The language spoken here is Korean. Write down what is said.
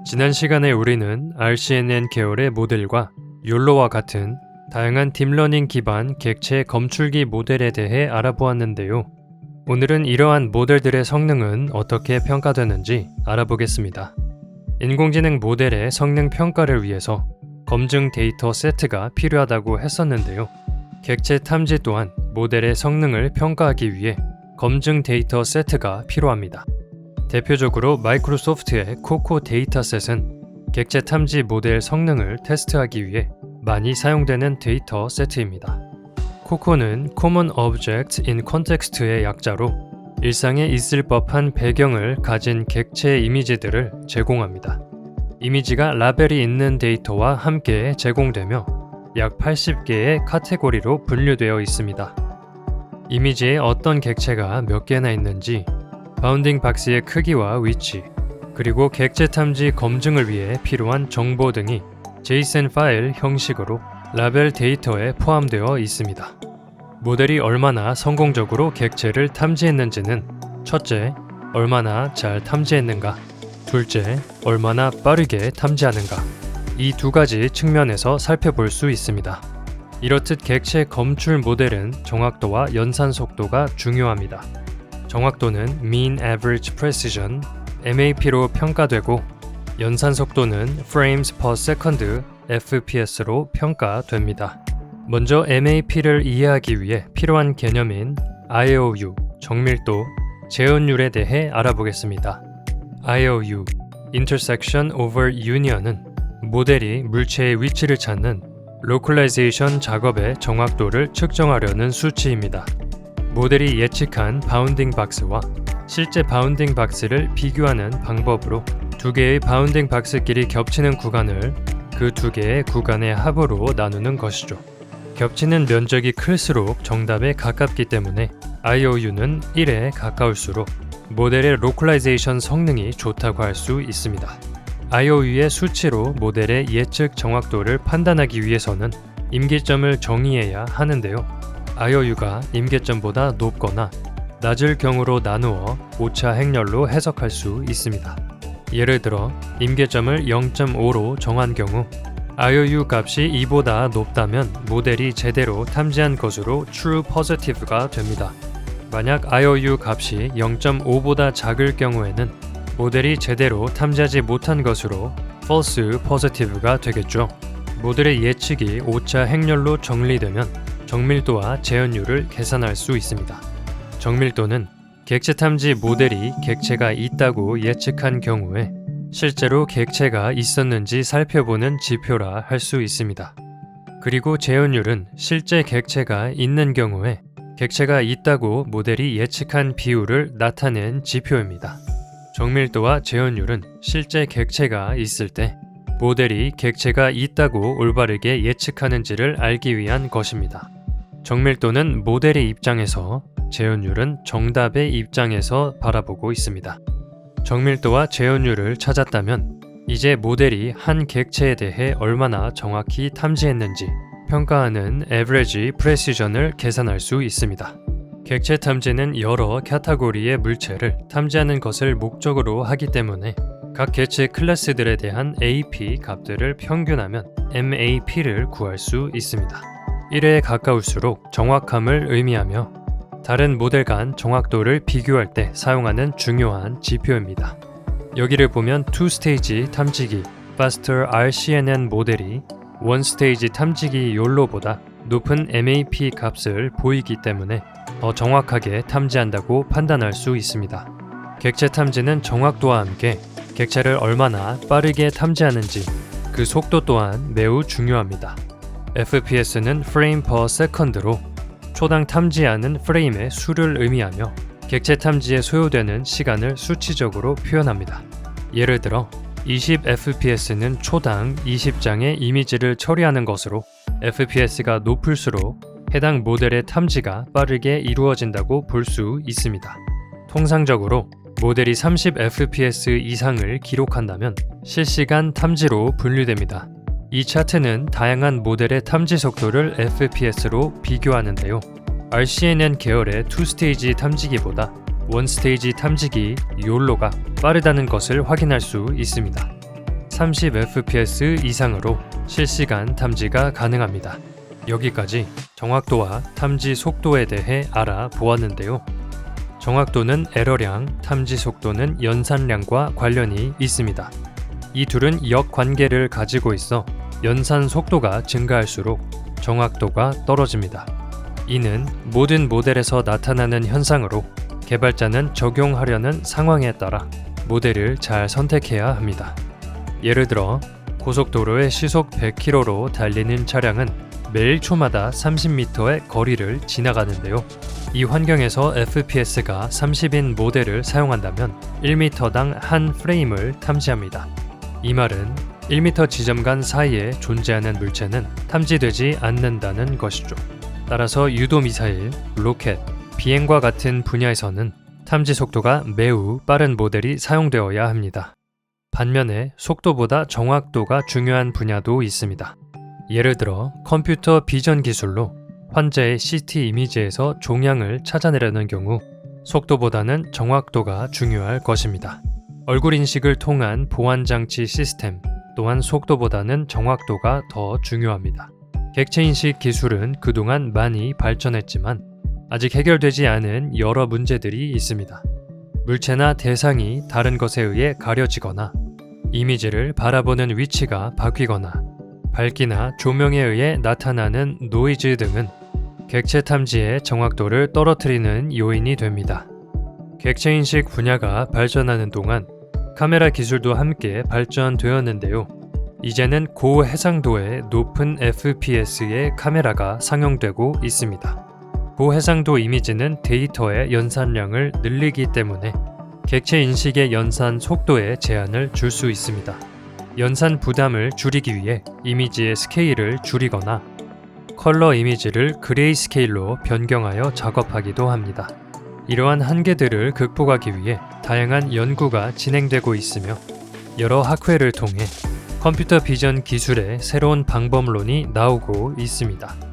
지난 시간에 우리는 RCNN 계열의 모델과 욜로와 같은 다양한 딥러닝 기반 객체 검출기 모델에 대해 알아보았는데요. 오늘은 이러한 모델들의 성능은 어떻게 평가되는지 알아보겠습니다. 인공지능 모델의 성능 평가를 위해서 검증 데이터 세트가 필요하다고 했었는데요. 객체 탐지 또한 모델의 성능을 평가하기 위해 검증 데이터 세트가 필요합니다. 대표적으로 마이크로소프트의 코코 데이터셋은 객체 탐지 모델 성능을 테스트하기 위해 많이 사용되는 데이터 세트입니다. 코코는 Common Object in Context의 약자로 일상에 있을 법한 배경을 가진 객체 이미지들을 제공합니다. 이미지가 라벨이 있는 데이터와 함께 제공되며 약 80개의 카테고리로 분류되어 있습니다. 이미지에 어떤 객체가 몇 개나 있는지, 바운딩 박스의 크기와 위치, 그리고 객체 탐지 검증을 위해 필요한 정보 등이 JSON 파일 형식으로 라벨 데이터에 포함되어 있습니다. 모델이 얼마나 성공적으로 객체를 탐지했는지는 첫째, 얼마나 잘 탐지했는가, 둘째, 얼마나 빠르게 탐지하는가, 이 두 가지 측면에서 살펴볼 수 있습니다. 이렇듯 객체 검출 모델은 정확도와 연산 속도가 중요합니다. 정확도는 Mean Average Precision, MAP로 평가되고 연산 속도는 Frames per Second, FPS로 평가됩니다. 먼저 MAP를 이해하기 위해 필요한 개념인 IOU, 정밀도, 재현율에 대해 알아보겠습니다. IOU, Intersection over Union은 모델이 물체의 위치를 찾는 로컬라이제이션 작업의 정확도를 측정하려는 수치입니다. 모델이 예측한 바운딩 박스와 실제 바운딩 박스를 비교하는 방법으로 두 개의 바운딩 박스끼리 겹치는 구간을 그 두 개의 구간의 합으로 나누는 것이죠. 겹치는 면적이 클수록 정답에 가깝기 때문에 IOU는 1에 가까울수록 모델의 로컬라이제이션 성능이 좋다고 할 수 있습니다. IOU의 수치로 모델의 예측 정확도를 판단하기 위해서는 임계점을 정의해야 하는데요. IOU가 임계점보다 높거나 낮을 경우로 나누어 오차 행렬로 해석할 수 있습니다. 예를 들어 임계점을 0.5로 정한 경우 IOU 값이 2보다 높다면 모델이 제대로 탐지한 것으로 True Positive가 됩니다. 만약 IOU 값이 0.5보다 작을 경우에는 모델이 제대로 탐지하지 못한 것으로 False Positive가 되겠죠. 모델의 예측이 오차 행렬로 정리되면 정밀도와 재현율을 계산할 수 있습니다. 정밀도는 객체 탐지 모델이 객체가 있다고 예측한 경우에 실제로 객체가 있었는지 살펴보는 지표라 할 수 있습니다. 그리고 재현율은 실제 객체가 있는 경우에 객체가 있다고 모델이 예측한 비율을 나타낸 지표입니다. 정밀도와 재현율은 실제 객체가 있을 때 모델이 객체가 있다고 올바르게 예측하는지를 알기 위한 것입니다. 정밀도는 모델의 입장에서, 재현율은 정답의 입장에서 바라보고 있습니다. 정밀도와 재현율을 찾았다면 이제 모델이 한 객체에 대해 얼마나 정확히 탐지했는지 평가하는 Average Precision을 계산할 수 있습니다. 객체 탐지는 여러 카테고리의 물체를 탐지하는 것을 목적으로 하기 때문에 각 객체 클래스들에 대한 AP 값들을 평균하면 MAP를 구할 수 있습니다. 1에 가까울수록 정확함을 의미하며 다른 모델 간 정확도를 비교할 때 사용하는 중요한 지표입니다. 여기를 보면 2스테이지 탐지기 Faster RCNN 모델이 1스테이지 탐지기 욜로보다 높은 MAP 값을 보이기 때문에 더 정확하게 탐지한다고 판단할 수 있습니다. 객체 탐지는 정확도와 함께 객체를 얼마나 빠르게 탐지하는지 그 속도 또한 매우 중요합니다. FPS는 Frame per Second로 초당 탐지하는 프레임의 수를 의미하며 객체 탐지에 소요되는 시간을 수치적으로 표현합니다. 예를 들어 20fps는 초당 20장의 이미지를 처리하는 것으로 FPS가 높을수록 해당 모델의 탐지가 빠르게 이루어진다고 볼 수 있습니다. 통상적으로 모델이 30fps 이상을 기록한다면 실시간 탐지로 분류됩니다. 이 차트는 다양한 모델의 탐지 속도를 FPS로 비교하는데요. RCNN 계열의 2스테이지 탐지기보다 1스테이지 탐지기 욜로가 빠르다는 것을 확인할 수 있습니다. 30fps 이상으로 실시간 탐지가 가능합니다. 여기까지 정확도와 탐지 속도에 대해 알아보았는데요. 정확도는 에러량, 탐지 속도는 연산량과 관련이 있습니다. 이 둘은 역관계를 가지고 있어 연산 속도가 증가할수록 정확도가 떨어집니다. 이는 모든 모델에서 나타나는 현상으로 개발자는 적용하려는 상황에 따라 모델을 잘 선택해야 합니다. 예를 들어 고속도로에 시속 100km로 달리는 차량은 매일 초마다 30m의 거리를 지나가는데요. 이 환경에서 FPS가 30인 모델을 사용한다면 1m당 한 프레임을 탐지합니다. 이 말은 1m 지점 간 사이에 존재하는 물체는 탐지되지 않는다는 것이죠. 따라서 유도미사일, 로켓, 비행과 같은 분야에서는 탐지 속도가 매우 빠른 모델이 사용되어야 합니다. 반면에 속도보다 정확도가 중요한 분야도 있습니다. 예를 들어 컴퓨터 비전 기술로 환자의 CT 이미지에서 종양을 찾아내려는 경우 속도보다는 정확도가 중요할 것입니다. 얼굴 인식을 통한 보안장치 시스템 또한 속도보다는 정확도가 더 중요합니다. 객체인식 기술은 그동안 많이 발전했지만 아직 해결되지 않은 여러 문제들이 있습니다. 물체나 대상이 다른 것에 의해 가려지거나 이미지를 바라보는 위치가 바뀌거나 밝기나 조명에 의해 나타나는 노이즈 등은 객체 탐지의 정확도를 떨어뜨리는 요인이 됩니다. 객체인식 분야가 발전하는 동안 카메라 기술도 함께 발전되었는데요. 이제는 고해상도의 높은 FPS의 카메라가 상용되고 있습니다. 고해상도 이미지는 데이터의 연산량을 늘리기 때문에 객체 인식의 연산 속도에 제한을 줄 수 있습니다. 연산 부담을 줄이기 위해 이미지의 스케일을 줄이거나 컬러 이미지를 그레이스케일로 변경하여 작업하기도 합니다. 이러한 한계들을 극복하기 위해 다양한 연구가 진행되고 있으며 여러 학회를 통해 컴퓨터 비전 기술의 새로운 방법론이 나오고 있습니다.